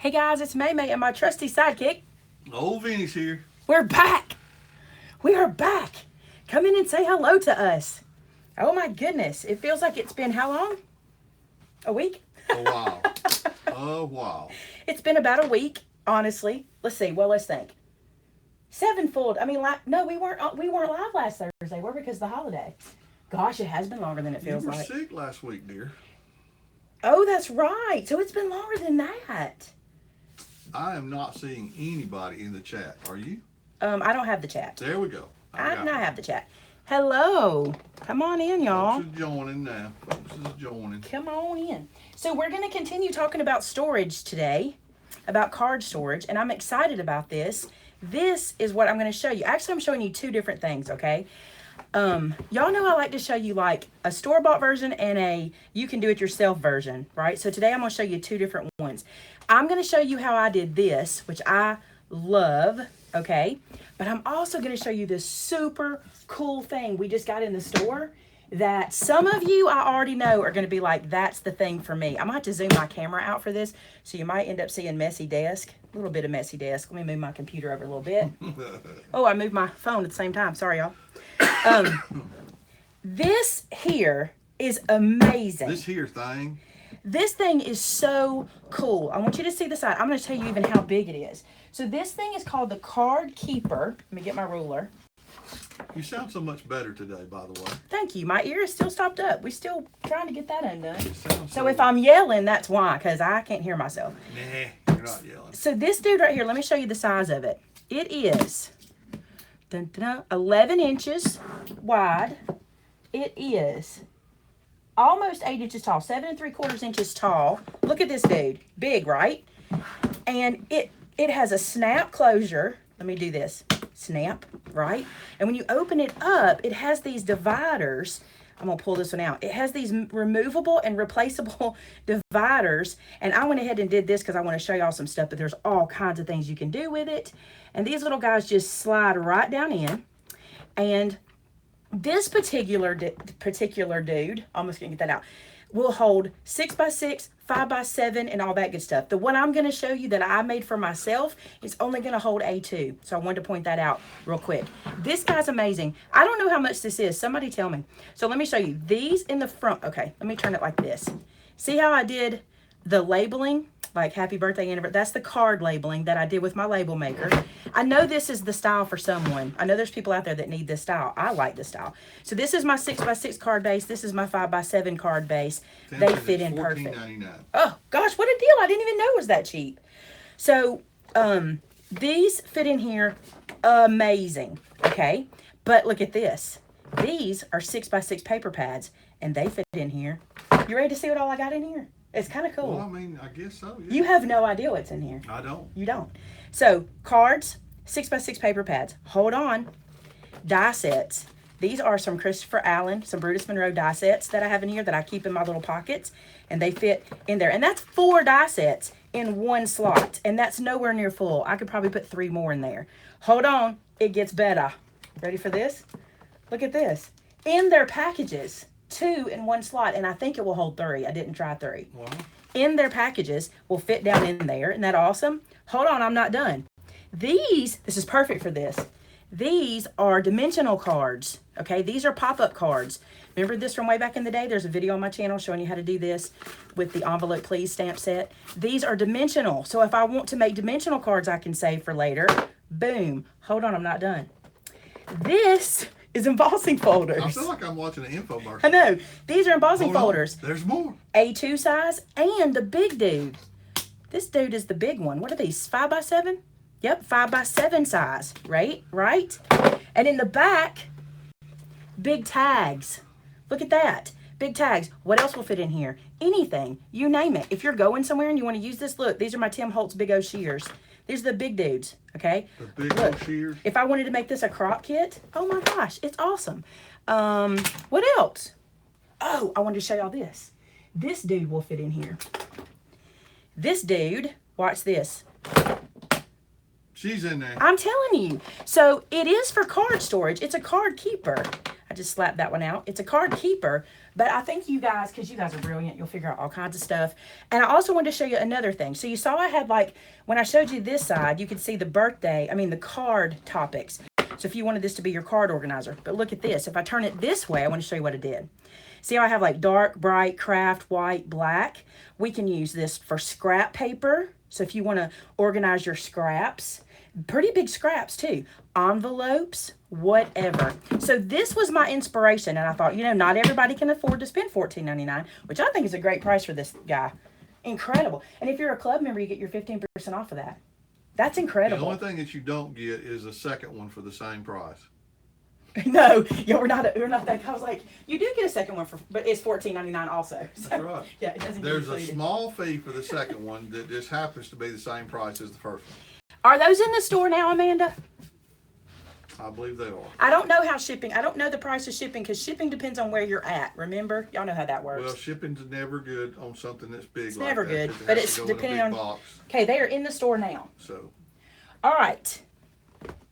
Hey guys, it's Maymay and my trusty sidekick. Old Vinny's here. We're back. We are back. Come in and say hello to us. Oh my goodness. It feels like it's been how long? A week? A while. A while. It's been about a week, honestly. Let's see. Well, let's think. 7 full. No, we weren't live last Thursday, were we? Because of the holiday. Gosh, it has been longer than it feels You were like. sick last week, dear. Oh, that's right. So it's been longer than that. I am not seeing anybody in the chat. Are you? I don't have the chat. There we go. I do not have the chat. Hello. Come on in, y'all. Folks is joining now. Folks is joining. Come on in. So we're going to continue talking about storage today, about card storage, and I'm excited about this. This is what I'm going to show you. Actually, I'm showing you two different things, okay? Y'all know I like to show you like a store-bought version and a you-can-do-it-yourself version, right? So today I'm going to show you two different ones. I'm going to show you how I did this, which I love, okay? But I'm also going to show you this super cool thing we just got in the store that some of you I already know are going to be like, that's the thing for me. I'm going to have to zoom my camera out for this, so you might end up seeing messy desk, a little bit of messy desk. Let me move my computer over a little bit. Oh, I moved my phone at the same time. Sorry, y'all. This here is amazing. This here thing. This thing is so cool. I want you to see the side. I'm going to tell you even how big it is. So this thing is called the Card Keeper. Let me get my ruler. You sound so much better today, by the way. Thank you. My ear is still stopped up. We're still trying to get that undone. So if I'm yelling, that's why, because I can't hear myself. Nah, you're not yelling. So this dude right here, let me show you the size of it. It is 11 inches wide. It is almost 8 inches tall, 7 3/4 inches tall. Look at this dude. Big, right? And it has a snap closure. Let me do this. Snap, right? And when you open it up, it has these dividers. I'm going to pull this one out. It has these removable and replaceable dividers. And I went ahead and did this because I want to show y'all some stuff, but there's all kinds of things you can do with it. And these little guys just slide right down in. And this particular dude, almost gonna get that out, will hold 6x6, 5x7, and all that good stuff. The one I'm going to show you that I made for myself is only going to hold A2. So I wanted to point that out real quick. This guy's amazing. I don't know how much this is. Somebody tell me. So let me show you. These in the front. Okay, let me turn it like this. See how I did the labeling? Like happy birthday, anniversary. That's the card labeling that I did with my label maker. I know this is the style for someone. I know there's people out there that need this style. I like this style. So this is my 6x6 card base. This is my 5x7 card base. They fit in perfect. Oh gosh, what a deal. I didn't even know it was that cheap. So these fit in here amazing. Okay. But look at this. These are 6x6 paper pads and they fit in here. You ready to see what all I got in here? It's kind of cool. Well, I mean, I guess so. Yeah. You have no idea what's in here. I don't. You don't. So, cards, 6x6 paper pads. Hold on. Die sets. These are some Christopher Allen, some Brutus Monroe die sets that I have in here that I keep in my little pockets. And they fit in there. And that's 4 die sets in one slot. And that's nowhere near full. I could probably put 3 more in there. Hold on. It gets better. Ready for this? Look at this. In their packages. 2 in one slot, and I think it will hold 3. I didn't try 3. Wow. In their packages will fit down in there. Isn't that awesome? Hold on, I'm not done. This is perfect for this. These are dimensional cards. Okay, these are pop-up cards. Remember this from way back in the day? There's a video on my channel showing you how to do this with the envelope please stamp set. These are dimensional. So if I want to make dimensional cards I can save for later, boom. Hold on, I'm not done. This is embossing folders. I feel like I'm watching an infomercial. I know. These are embossing folders. There's more. A2 size and the big dude. This dude is the big one. What are these? 5x7? Yep, 5x7 size. Right? And in the back, big tags. Look at that. Big tags. What else will fit in here? Anything. You name it. If you're going somewhere and you want to use this, look, these are my Tim Holtz Big O shears. These are the big dudes, okay? The big old shears. If I wanted to make this a crop kit, oh my gosh, it's awesome. What else? Oh, I wanted to show y'all this. This dude will fit in here. This dude, watch this. She's in there. I'm telling you. So it is for card storage. It's a card keeper. I just slapped that one out. It's a card keeper, but I think you guys, because you guys are brilliant, you'll figure out all kinds of stuff. And I also wanted to show you another thing. So you saw I had like, when I showed you this side, you could see the card topics. So if you wanted this to be your card organizer, but look at this. If I turn it this way, I want to show you what it did. See how I have like dark, bright, craft, white, black? We can use this for scrap paper. So if you want to organize your scraps, pretty big scraps too, envelopes, whatever. So this was my inspiration, and I thought, you know, not everybody can afford to spend $14.99, which I think is a great price for this guy. Incredible. And if you're a club member, you get your 15% off of that. That's incredible. The only thing that you don't get is a second one for the same price. No, yeah, we're not that. I was like, you do get a second one but it's $14.99 also. So, That's right. Yeah, it doesn't. There's a small fee for the second one that just happens to be the same price as the first one. Are those in the store now, Amanda? I believe they are. I don't know how shipping. I don't know the price of shipping because shipping depends on where you're at. Remember, y'all know how that works. Well, shipping's never good on something that's big. It's like never that, good, but it's depending on. Box. Okay, they are in the store now. So. All right.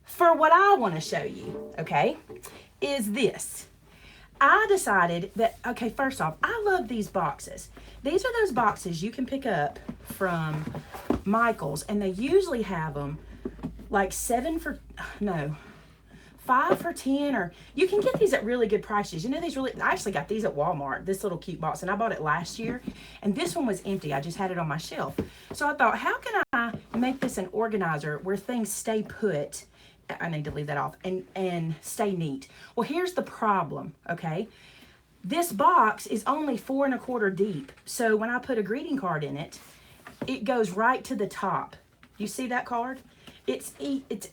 For what I want to show you, okay, is this. I decided that, okay, first off, I love these boxes. These are those boxes you can pick up from Michael's, and they usually have them like 5 for 10, or you can get these at really good prices. You know, I actually got these at Walmart, this little cute box, and I bought it last year, and this one was empty. I just had it on my shelf. So I thought, how can I make this an organizer where things stay put? I need to leave that off, and stay neat. Well, here's the problem, okay? This box is only 4 1/4 deep. So when I put a greeting card in it, it goes right to the top. You see that card? It's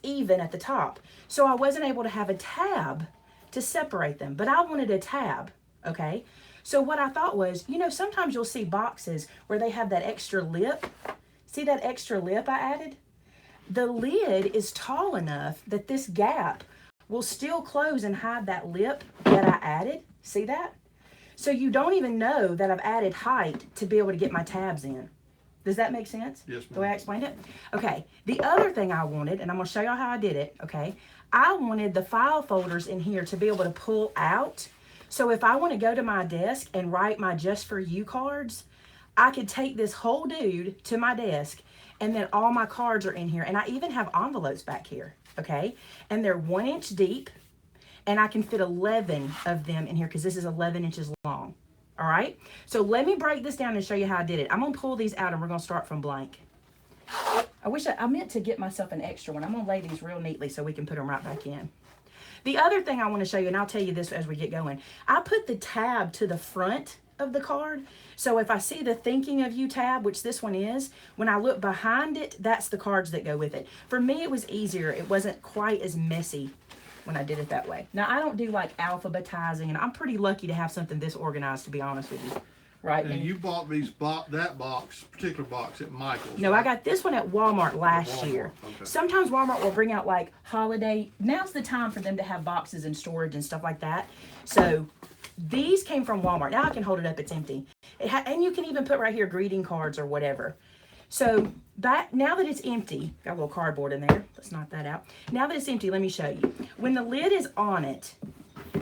even at the top. So I wasn't able to have a tab to separate them, but I wanted a tab, okay? So what I thought was, you know, sometimes you'll see boxes where they have that extra lip. See that extra lip I added? The lid is tall enough that this gap will still close and hide that lip that I added. See that? So you don't even know that I've added height to be able to get my tabs in. Does that make sense? Yes, ma'am. The way I explained it? Okay. The other thing I wanted, and I'm going to show y'all how I did it, okay? I wanted the file folders in here to be able to pull out. So if I want to go to my desk and write my Just For You cards, I could take this whole dude to my desk, and then all my cards are in here. And I even have envelopes back here, okay? And they're 1 inch deep, and I can fit 11 of them in here because this is 11 inches long. All right, so let me break this down and show you how I did it. I'm gonna pull these out and we're gonna start from blank. I meant to get myself an extra one. I'm gonna lay these real neatly so we can put them right back in. The other thing I wanna show you, and I'll tell you this as we get going, I put the tab to the front of the card. So if I see the Thinking of You tab, which this one is, when I look behind it, that's the cards that go with it. For me, it was easier. It wasn't quite as messy when I did it that way. Now, I don't do like alphabetizing, and I'm pretty lucky to have something this organized, to be honest with you. Right? And you bought particular box at Michael's. No, I got this one at Walmart last year. Okay. Sometimes Walmart will bring out like holiday. Now's the time for them to have boxes and storage and stuff like that. So these came from Walmart. Now I can hold it up, it's empty. And you can even put right here greeting cards or whatever. So now that it's empty, got a little cardboard in there. Let's knock that out. Now that it's empty, let me show you. When the lid is on it,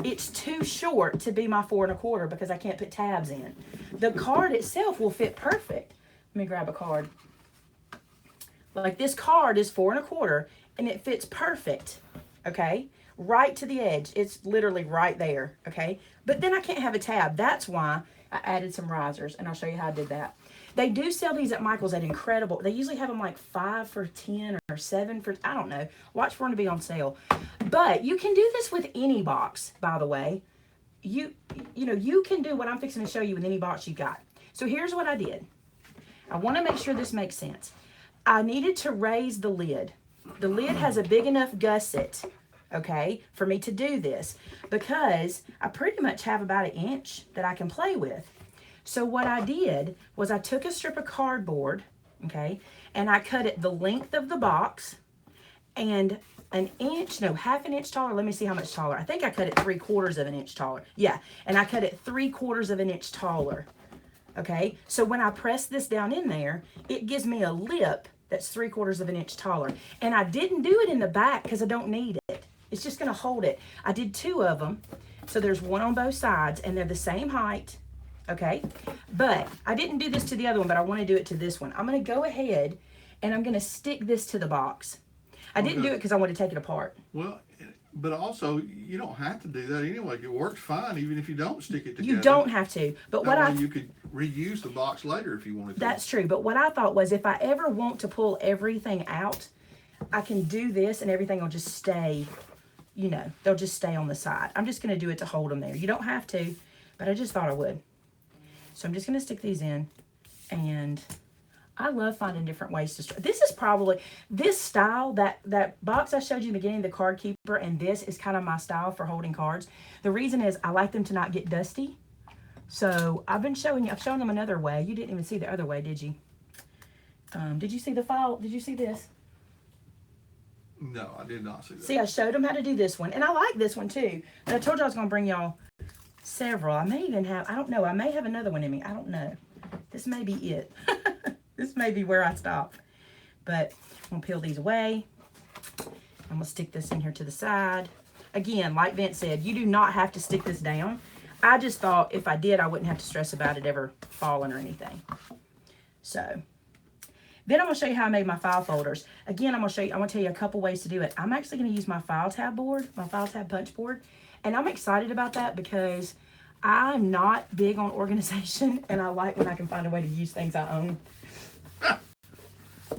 it's too short to be my 4 1/4 because I can't put tabs in. The card itself will fit perfect. Let me grab a card. Like this card is 4 1/4 and it fits perfect, okay? Right to the edge. It's literally right there, okay? But then I can't have a tab. That's why I added some risers, and I'll show you how I did that. They do sell these at Michael's at incredible. They usually have them like 5 for 10 or 7 for, I don't know. Watch for them to be on sale. But you can do this with any box, by the way. You can do what I'm fixing to show you with any box you got. So here's what I did. I want to make sure this makes sense. I needed to raise the lid. The lid has a big enough gusset, okay, for me to do this because I pretty much have about 1 inch that I can play with. So what I did was I took a strip of cardboard, okay, and I cut it the length of the box and 1 inch, no, 1/2 inch taller. Let me see how much taller. I think I cut it 3/4 of an inch taller. Yeah, and I cut it 3/4 of an inch taller, okay? So when I press this down in there, it gives me a lip that's 3/4 of an inch taller. And I didn't do it in the back because I don't need it. It's just gonna hold it. I did 2 of them. So there's one on both sides, and they're the same height, okay? But I didn't do this to the other one, but I want to do it to this one. I'm going to go ahead, and I'm going to stick this to the box. I didn't do it because I want to take it apart. Well, but also, you don't have to do that anyway. It works fine even if you don't stick it together. You don't have to. But That way you could reuse the box later if you wanted to. That's true. But what I thought was if I ever want to pull everything out, I can do this and everything will just stay, you know, they'll just stay on the side. I'm just going to do it to hold them there. You don't have to, but I just thought I would. So I'm just going to stick these in, and I love finding different ways to. This is probably, this style, that box I showed you in the beginning, the card keeper, and this is kind of my style for holding cards. The reason is I like them to not get dusty. So I've shown them another way. You didn't even see the other way, did you? Did you see the file? Did you see this? No, I did not see that. See, I showed them how to do this one, and I like this one too. But I told you I was going to bring y'all several. I may even have, I don't know, I may have another one in me. I don't know. This may be it. This may be where I stop. But I'm going to peel these away. I'm going to stick this in here to the side. Again, like Vince said, you do not have to stick this down. I just thought if I did, I wouldn't have to stress about it ever falling or anything. So then I'm going to show you how I made my file folders. Again, I'm going to tell you a couple ways to do it. I'm actually going to use my file tab board, my file tab punch board. And I'm excited about that because I'm not big on organization, and I like when I can find a way to use things I own.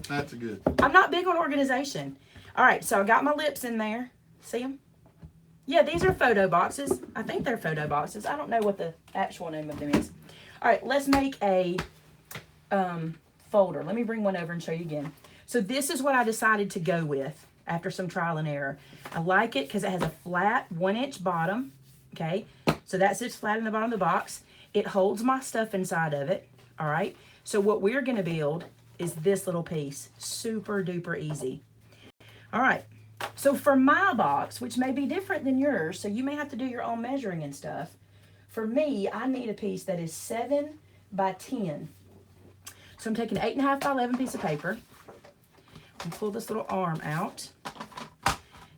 That's good. I'm not big on organization. All right, so I got my lips in there. See them? Yeah, these are photo boxes. I think they're photo boxes. I don't know what the actual name of them is. All right, let's make a folder. Let me bring one over and show you again. So this is what I decided to go with after some trial and error. I like it because it has a flat 1-inch bottom, okay? So that sits flat in the bottom of the box. It holds my stuff inside of it, all right? So what we're gonna build is this little piece. Super duper easy. All right, so for my box, which may be different than yours, so you may have to do your own measuring and stuff. For me, I need a piece that is 7 by 10. So I'm taking an 8.5 by 11 piece of paper. And pull this little arm out. I'm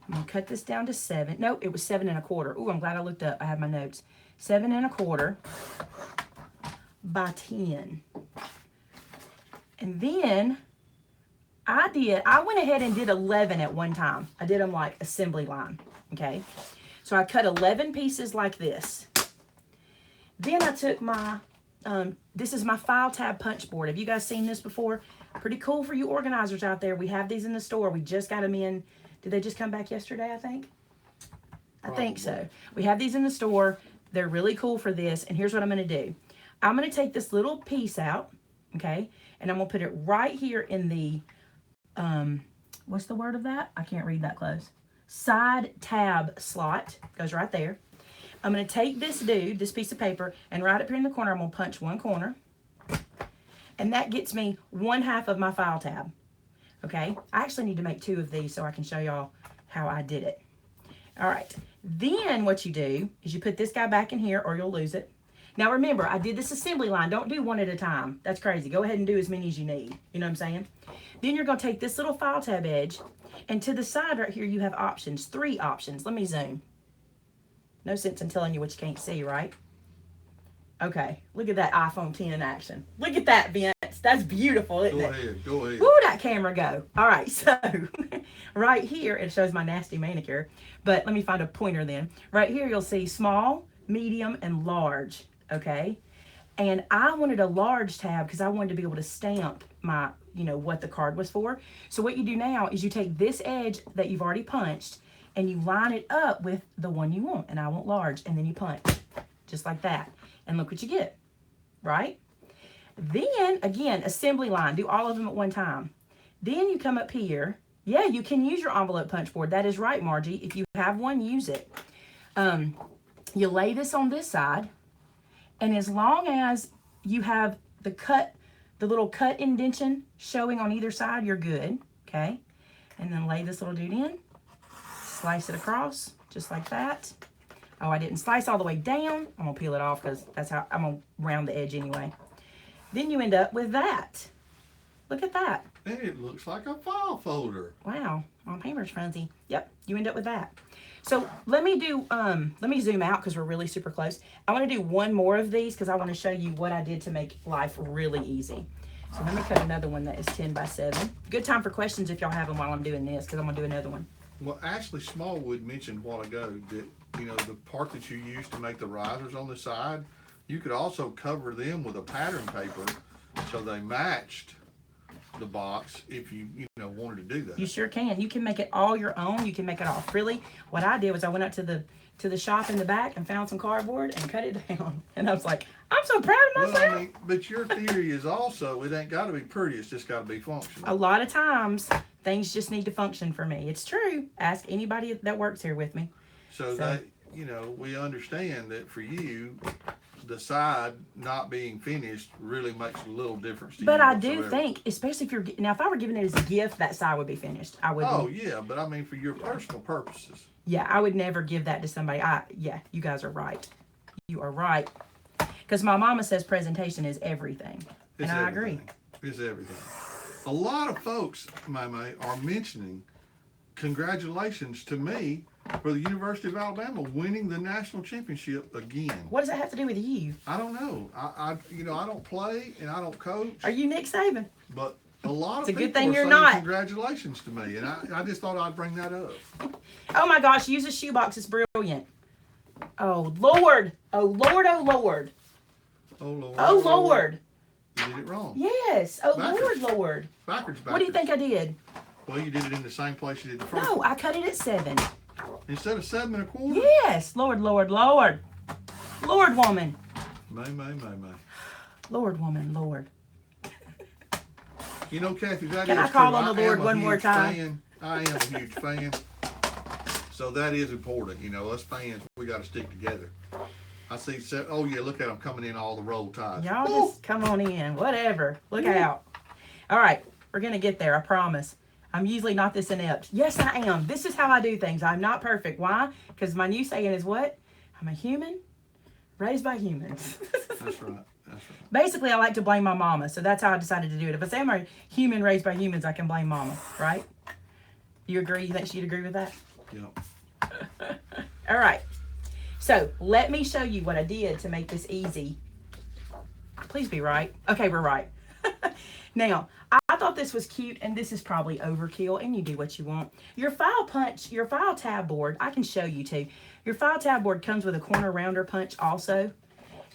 gonna cut this down to 7. No, it was 7 1/4. Ooh, I'm glad I looked up. I have my notes. 7 1/4 by 10. And then I went ahead and did 11 at one time. I did them like assembly line, okay? So I cut 11 pieces like this. Then I took my, this is my file tab punch board. Have you guys seen this before? Pretty cool for you organizers out there. We have these in the store. We just got them in. Did they just come back yesterday, I think? I think so. We have these in the store. They're really cool for this. And here's what I'm going to do. I'm going to take this little piece out, okay? And I'm going to put it right here in the, what's the word of that? I can't read that close. Side tab slot. Goes right there. I'm going to take this dude, this piece of paper, and right up here in the corner, I'm going to punch one corner. And that gets me 1/2 of my file tab. Okay? I actually need to make 2 of these so I can show y'all how I did it. All right. Then what you do is you put this guy back in here or you'll lose it. Now remember, I did this assembly line. Don't do one at a time. That's crazy. Go ahead and do as many as you need. You know what I'm saying? Then you're going to take this little file tab edge, and to the side right here you have options. 3 options. Let me zoom. No sense in telling you what you can't see, right? Okay, look at that iPhone 10 in action. Look at that, Vince. That's beautiful, isn't it? Go ahead. Where'd that camera go? All right, so right here, it shows my nasty manicure. But let me find a pointer then. Right here, you'll see small, medium, and large, okay? And I wanted a large tab because I wanted to be able to stamp my, you know, what the card was for. So what you do now is you take this edge that you've already punched and you line it up with the one you want. And I want large, and then you punch, just like that. And look what you get, right? Then, again, assembly line. Do all of them at one time. Then you come up here. Yeah, you can use your envelope punch board. That is right, Margie. If you have one, use it. You lay this on this side. And as long as you have the little cut indentation showing on either side, you're good, okay? And then lay this little dude in. Slice it across, just like that. Oh, I didn't slice all the way down. I'm going to peel it off because that's how I'm going to round the edge anyway. Then you end up with that. Look at that. And it looks like a file folder. Wow, my paper's fuzzy. Yep, you end up with that. So let me zoom out because we're really super close. I want to do one more of these because I want to show you what I did to make life really easy. So let me cut another one that is 10 by 7. Good time for questions if y'all have them while I'm doing this, because I'm going to do another one. Well, Ashley Smallwood mentioned a while ago that, you know, the part that you use to make the risers on the side, you could also cover them with a pattern paper so they matched the box if you wanted to do that. You sure can. You can make it all your own. You can make it all frilly. What I did was I went up to the shop in the back and found some cardboard and cut it down. And I was like, I'm so proud of myself. Well, I mean, but your theory is also it ain't got to be pretty. It's just got to be functional. A lot of times things just need to function for me. It's true. Ask anybody that works here with me. So that, you know, we understand that for you, the side not being finished really makes a little difference to you. But I do think, especially if if I were giving it as a gift, that side would be finished. I would. Oh yeah, but I mean for your personal purposes. Yeah, I would never give that to somebody. Yeah, you guys are right. You are right. Because my mama says presentation is everything, and I agree. It's everything. A lot of folks, Maymay, are mentioning congratulations to me for the University of Alabama winning the national championship again. What does that have to do with you? I don't know. I don't play and I don't coach. Are you Nick Saban? But a lot of it's a people good thing are you're saying not. Congratulations to me, and I just thought I'd bring that up. Oh my gosh, use a shoebox. It's brilliant. Oh Lord. Oh Lord. Oh Lord. Oh Lord. Oh Lord. You did it wrong. Yes. Oh Backwards. Lord. Backwards. What do you think I did? Well, you did it in the same place you did the first No, one. I cut it at 7. Instead of 7 1/4? Yes. Lord, Lord, Lord. Lord, woman. May. Lord, woman, Lord. You know, Kathy, that Can is I call true. on the Lord one more time? I am a huge fan. So that is important. You know, us fans, we got to stick together. I see, oh yeah, look at them coming in all the roll ties. Y'all just come on in. Whatever. Look out. All right. We're going to get there. I promise. I'm usually not this inept. Yes, I am. This is how I do things. I'm not perfect. Why? Because my new saying is what? I'm a human raised by humans. That's right. Basically, I like to blame my mama. So that's how I decided to do it. If I say I'm a human raised by humans, I can blame mama. Right? You agree? You think she'd agree with that? Yeah. All right. So let me show you what I did to make this easy. Please be right. Okay, we're right. Now, I thought this was cute, and this is probably overkill, and you do what you want. Your file tab board, I can show you too. Your file tab board comes with a corner rounder punch also,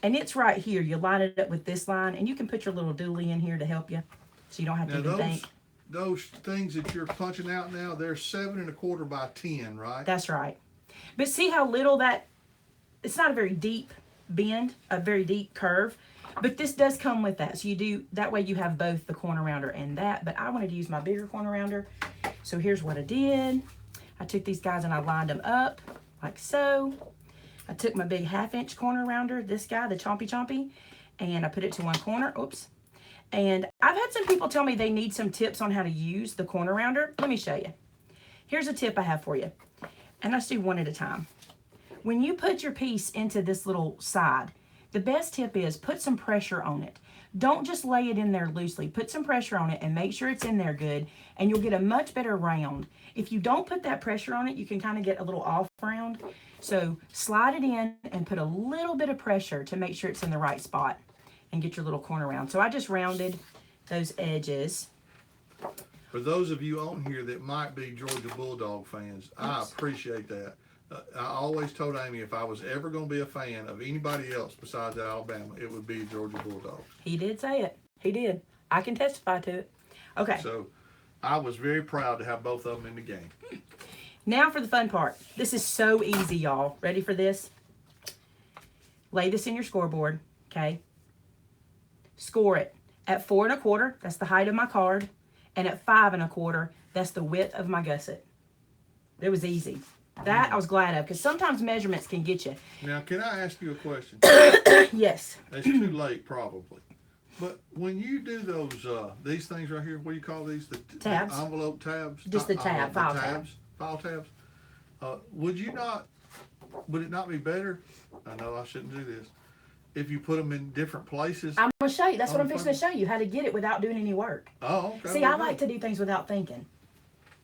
and it's right here. You line it up with this line, and you can put your little dooley in here to help you, so you don't have to even think. Those things that you're punching out now, they're 7 1/4 by 10, right? That's right. But see how little it's not a very deep bend, a very deep curve. But this does come with that. So that way you have both the corner rounder and that. But I wanted to use my bigger corner rounder. So here's what I did. I took these guys and I lined them up like so. I took my big 1/2 inch corner rounder, this guy, the chompy, and I put it to one corner. Oops. And I've had some people tell me they need some tips on how to use the corner rounder. Let me show you. Here's a tip I have for you. And let's do one at a time. When you put your piece into this little side, the best tip is put some pressure on it. Don't just lay it in there loosely. Put some pressure on it and make sure it's in there good, and you'll get a much better round. If you don't put that pressure on it, you can kind of get a little off round. So slide it in and put a little bit of pressure to make sure it's in the right spot and get your little corner round. So I just rounded those edges. For those of you on here that might be Georgia Bulldog fans, I appreciate that. I always told Amy if I was ever going to be a fan of anybody else besides Alabama, it would be Georgia Bulldogs. He did say it. He did. I can testify to it. Okay. So I was very proud to have both of them in the game. Now for the fun part. This is so easy, y'all. Ready for this? Lay this in your scoreboard, okay? Score it at 4 1/4. That's the height of my card. And at 5 1/4. That's the width of my gusset. It was easy. That I was glad of, because sometimes measurements can get you. Now, can I ask you a question? Yes. It's too late, probably. But when you do those, these things right here, what do you call these? The Tabs. The envelope tabs? Just the tab, the file tabs. File tabs. Would it not be better? I know I shouldn't do this. if you put them in different places? I'm going to show you. That's what on I'm the fixing to front? show you, how to get it without doing any work. Oh, okay. See, well, I good. like to do things without thinking.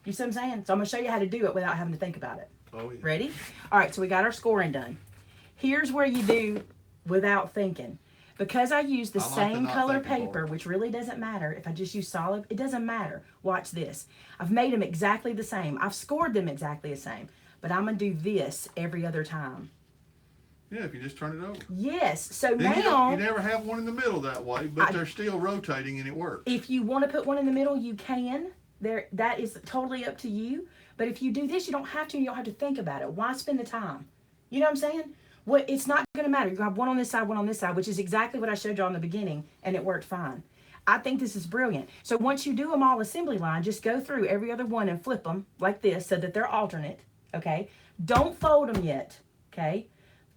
You see what I'm saying? So I'm going to show you how to do it without having to think about it. Oh, yeah. Ready? All right, so we got our scoring done. Here's where you do without thinking. Because I use the I like the same not color thinking paper, part. which really doesn't matter. If I just use solid, it doesn't matter. Watch this. I've made them exactly the same. I've scored them exactly the same. But I'm going to do this every other time. Yeah, if you just turn it over. Yes, so Then now... you never have one in the middle that way, but they're still rotating and it works. If you want to put one in the middle, you can. That is totally up to you. But if you do this, you don't have to. You don't have to think about it. Why spend the time? You know what I'm saying? It's not going to matter. You have one on this side, which is exactly what I showed you in the beginning, and it worked fine. I think this is brilliant. So once you do them all assembly line, just go through every other one and flip them like this so that they're alternate, okay? Don't fold them yet, okay?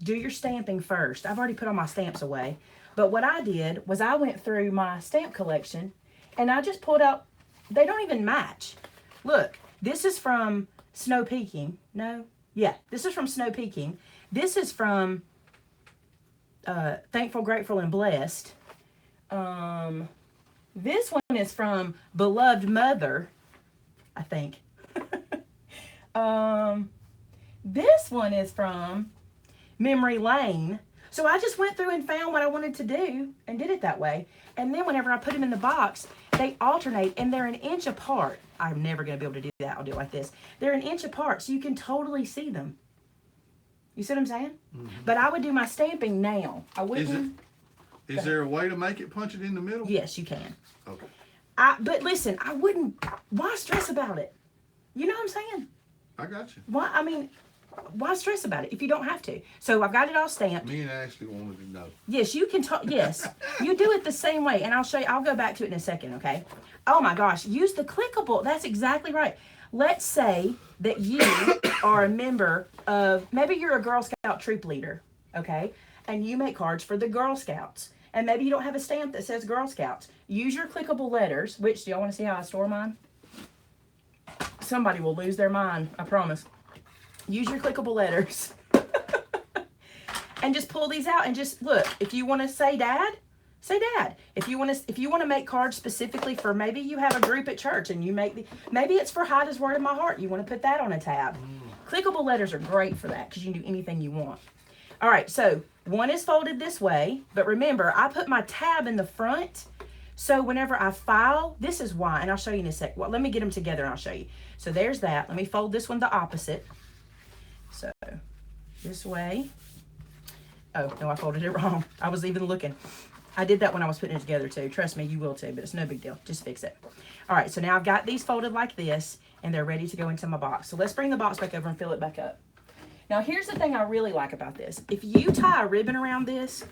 Do your stamping first. I've already put all my stamps away. But what I did was I went through my stamp collection, and I just pulled out, they don't even match. Look, this is from Snow Peaking. No? Yeah, this is from Snow Peaking. This is from Thankful, Grateful, and Blessed. This one is from Beloved Mother, I think. This one is from Memory Lane. So I just went through and found what I wanted to do and did it that way. And then whenever I put them in the box, they alternate and they're an inch apart. I'm never going to be able to do that. I'll do it like this. They're an inch apart, so you can totally see them. You see what I'm saying? Mm-hmm. But I would do my stamping now. I wouldn't. Is there a way to make it punch it in the middle? Yes, you can. Okay. But listen, I wouldn't. Why stress about it? You know what I'm saying? I got you. Why stress about it if you don't have to? So I've got it all stamped. Me and Ashley wanted to know. Yes, you can talk. Yes, you do it the same way, and I'll show you. I'll go back to it in a second. Okay. Oh my gosh, use the clickable. That's exactly right. Let's say that you are a member of, maybe you're a Girl Scout troop leader, okay, and you make cards for the Girl Scouts, and maybe you don't have a stamp that says Girl Scouts. Use your clickable letters. Which, do y'all want to see how I store mine? Somebody will lose their mind, I promise. Use your clickable letters. And just pull these out and just look. If you want to say dad, say dad. If you want to make cards specifically for, maybe you have a group at church and you make maybe it's for Hide His Word in My Heart. You want to put that on a tab. Clickable letters are great for that because you can do anything you want. All right, so one is folded this way, but remember, I put my tab in the front. So whenever I file, this is why, and I'll show you in a sec. Well, let me get them together and I'll show you. So there's that. Let me fold this one the opposite. So this way. Oh, no, I folded it wrong. I was even looking. I did that when I was putting it together too. Trust me, you will too, but it's no big deal. Just fix it. All right, so now I've got these folded like this, and they're ready to go into my box. So let's bring the box back over and fill it back up. Now, here's the thing I really like about this. If you tie a ribbon around this,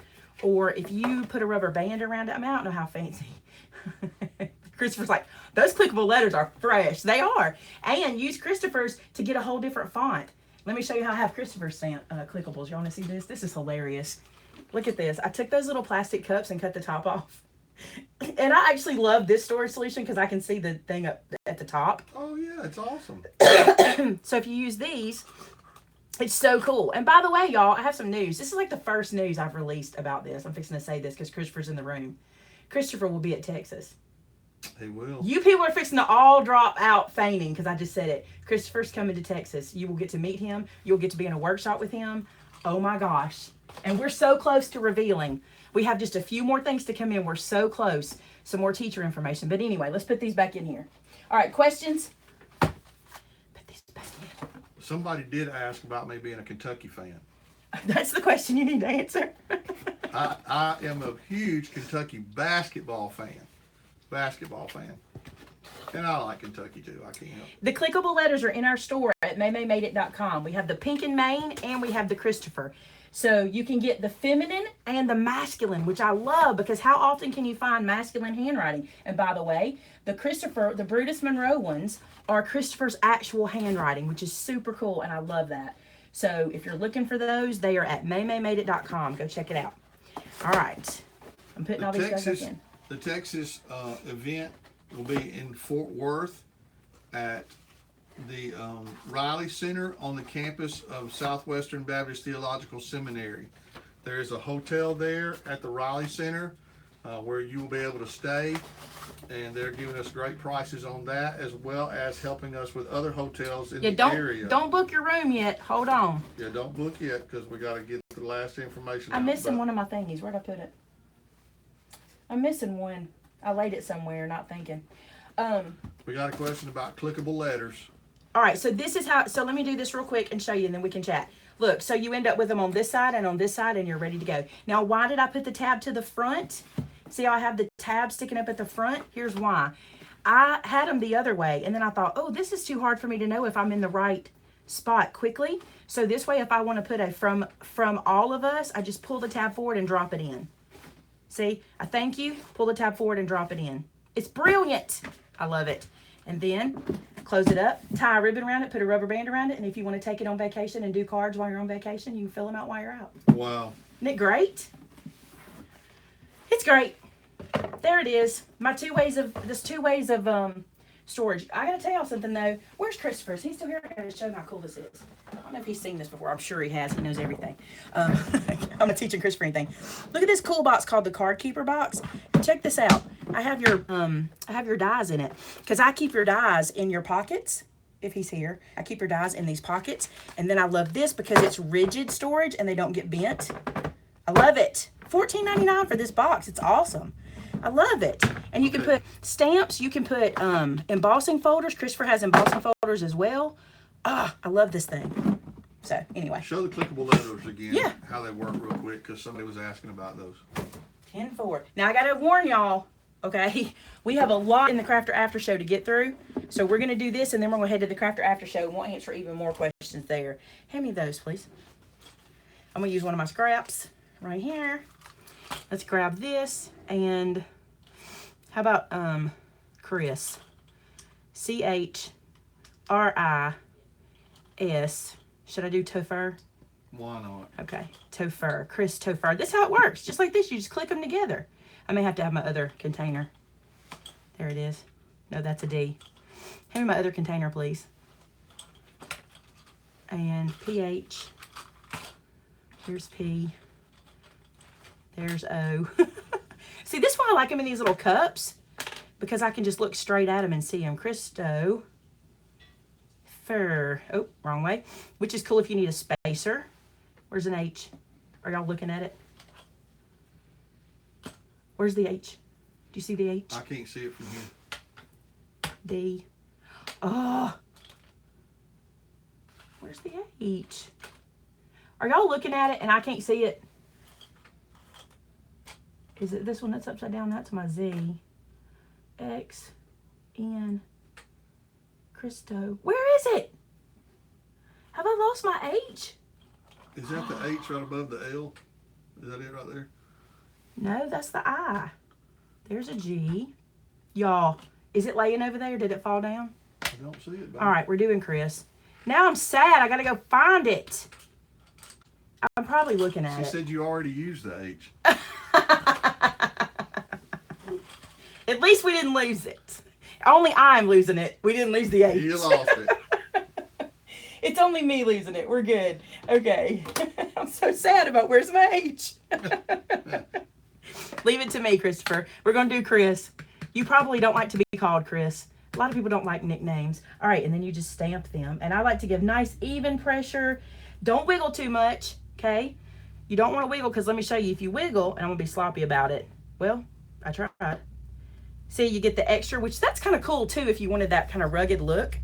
or if you put a rubber band around it, I mean, I don't know how fancy. Christopher's like, those clickable letters are fresh. They are. And use Christopher's to get a whole different font. Let me show you how I have Christopher's clickables. You want to see this? This is hilarious. Look at this. I took those little plastic cups and cut the top off. And I actually love this storage solution because I can see the thing up at the top. Oh, yeah. It's awesome. So if you use these, it's so cool. And by the way, y'all, I have some news. This is like the first news I've released about this. I'm fixing to say this because Christopher's in the room. Christopher will be at Texas. He will. You people are fixing to all drop out fainting because I just said it. Christopher's coming to Texas. You will get to meet him. You'll get to be in a workshop with him. Oh my gosh. And we're so close to revealing. We have just a few more things to come in. We're so close. Some more teacher information. But anyway, let's put these back in here. All right, questions? Put these back in. Somebody did ask about me being a Kentucky fan. That's the question you need to answer. I am a huge Kentucky basketball fan. And I like Kentucky too. I can't help it. The clickable letters are in our store at MaymayMadeIt.com. We have the pink and Maine, and we have the Christopher. So you can get the feminine and the masculine, which I love because how often can you find masculine handwriting? And by the way, the Christopher, the Brutus Monroe ones are Christopher's actual handwriting, which is super cool, and I love that. So if you're looking for those, they are at MaymayMadeIt.com. Go check it out. All right. I'm putting all these guys back in. The Texas event will be in Fort Worth at the Riley Center on the campus of Southwestern Baptist Theological Seminary. There is a hotel there at the Raleigh Center where you will be able to stay, and they're giving us great prices on that, as well as helping us with other hotels in the area. Don't book your room yet. Hold on. Yeah, don't book yet because we got to get the last information. I'm missing one of my thingies. Where'd I put it? I'm missing one. I laid it somewhere, not thinking. We got a question about clickable letters. All right, so this is how, so let me do this real quick and show you, and then we can chat. Look, so you end up with them on this side and on this side, and you're ready to go. Now, why did I put the tab to the front? See how I have the tab sticking up at the front? Here's why. I had them the other way, and then I thought, oh, this is too hard for me to know if I'm in the right spot quickly. So this way, if I want to put a from all of us, I just pull the tab forward and drop it in. See, I thank you, pull the tab forward and drop it in. It's brilliant. I love it. And then close it up, tie a ribbon around it, put a rubber band around it, and if you want to take it on vacation and do cards while you're on vacation, you can fill them out while you're out. Wow. Isn't it great? It's great. There it is. My two ways of storage. I gotta tell y'all something though. Where's Christopher? Is he still here? I gotta show him how cool this is. I don't know if he's seen this before. I'm sure he has. He knows everything. I'm not teaching Christopher anything. Look at this cool box called the Card Keeper box. Check this out. I have your dies in it because I keep your dies in your pockets. If he's here, I keep your dies in these pockets, and then I love this because it's rigid storage and they don't get bent. I love it. $14.99 for this box. It's awesome. I love it. And you can put stamps. You can put embossing folders. Christopher has embossing folders as well. Ah, I love this thing. So anyway. Show the clickable letters again. Yeah. How they work real quick because somebody was asking about those. 10-4. Now I gotta warn y'all. Okay, we have a lot in the Crafter After Show to get through. So we're gonna do this and then we're gonna head to the Crafter After Show and we'll answer even more questions there. Hand me those, please. I'm gonna use one of my scraps right here. Let's grab this, and how about Chris? CHRIS. Should I do Topher? Why not? Okay, Topher. Chris Topher. This is how it works. Just like this, you just click them together. I may have to have my other container. There it is. No, that's a D. Hand me my other container, please. And PH. Here's P. There's O. See, this is why I like them in these little cups, because I can just look straight at them and see them. Christo. Fur. Oh, wrong way. Which is cool if you need a spacer. Where's an H? Are y'all looking at it? Where's the H? Do you see the H? I can't see it from here. D. Oh. Where's the H? Are y'all looking at it and I can't see it? Is it this one that's upside down? That's my Z. X. N. Christo. Where is it? Have I lost my H? Is that the H right above the L? Is that it right there? No, that's the I. There's a G. Y'all, is it laying over there? Did it fall down? I don't see it. All right, we're doing Chris. Now I'm sad. I got to go find it. I'm probably looking at it. She said you already used the H. At least we didn't lose it. Only I'm losing it. We didn't lose the H. You lost it. It's only me losing it. We're good. Okay. I'm so sad about where's my H. Leave it to me, Christopher. We're going to do Chris. You probably don't like to be called Chris. A lot of people don't like nicknames. All right, and then you just stamp them. And I like to give nice, even pressure. Don't wiggle too much, okay? You don't want to wiggle because let me show you. If you wiggle, and I'm going to be sloppy about it. Well, I tried. See, you get the extra, which that's kind of cool, too, if you wanted that kind of rugged look.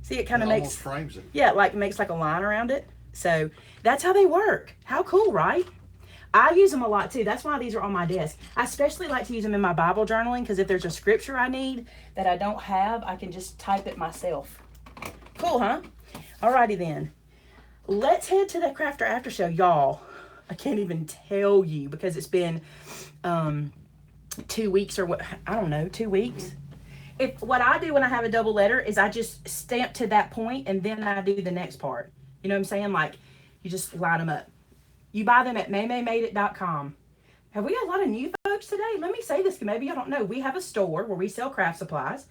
See, it kind of makes... almost frames it. Yeah, like makes like a line around it. So that's how they work. How cool, right? I use them a lot too. That's why these are on my desk. I especially like to use them in my Bible journaling because if there's a scripture I need that I don't have, I can just type it myself. Cool, huh? Alrighty then. Let's head to the Crafter After Show, y'all. I can't even tell you because it's been 2 weeks or what, I don't know, 2 weeks. If what I do when I have a double letter is I just stamp to that point and then I do the next part. You know what I'm saying? Like you just line them up. You buy them at MaymayMadeIt.com. Have we got a lot of new folks today? Let me say this because maybe y'all don't know. We have a store where we sell craft supplies.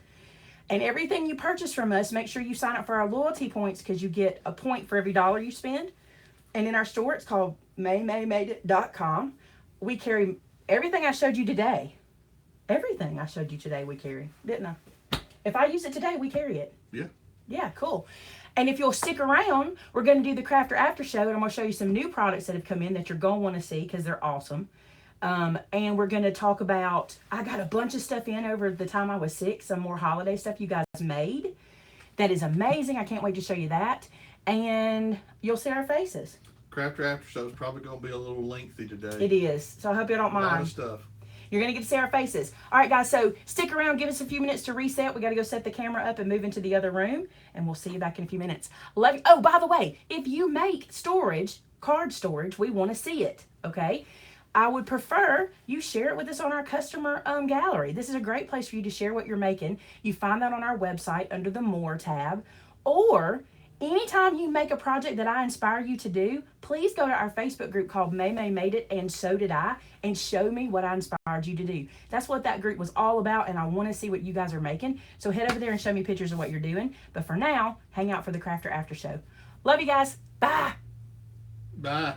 And everything you purchase from us, make sure you sign up for our loyalty points because you get a point for every $1 you spend. And in our store, it's called MaymayMadeIt.com. We carry everything I showed you today. Everything I showed you today we carry, didn't I? If I use it today, we carry it. Yeah. Yeah, cool. And if you'll stick around, we're going to do the Crafter After Show, and I'm going to show you some new products that have come in that you're going to want to see because they're awesome. And we're going to talk about, I got a bunch of stuff in over the time I was sick, some more holiday stuff you guys made. That is amazing. I can't wait to show you that. And you'll see our faces. Crafter After Show is probably going to be a little lengthy today. It is. So I hope you don't mind. A lot of stuff. You're going to get to see our faces. All right, guys, so stick around. Give us a few minutes to reset. We got to go set the camera up and move into the other room, and we'll see you back in a few minutes. Love you. Oh, by the way, if you make storage, card storage, we want to see it, okay? I would prefer you share it with us on our customer gallery. This is a great place for you to share what you're making. You find that on our website under the More tab, or anytime you make a project that I inspire you to do, please go to our Facebook group called Maymay Made It, and so did I, and show me what I inspired you to do. That's what that group was all about, and I want to see what you guys are making. So head over there and show me pictures of what you're doing. But for now, hang out for the Crafter After Show. Love you guys. Bye. Bye.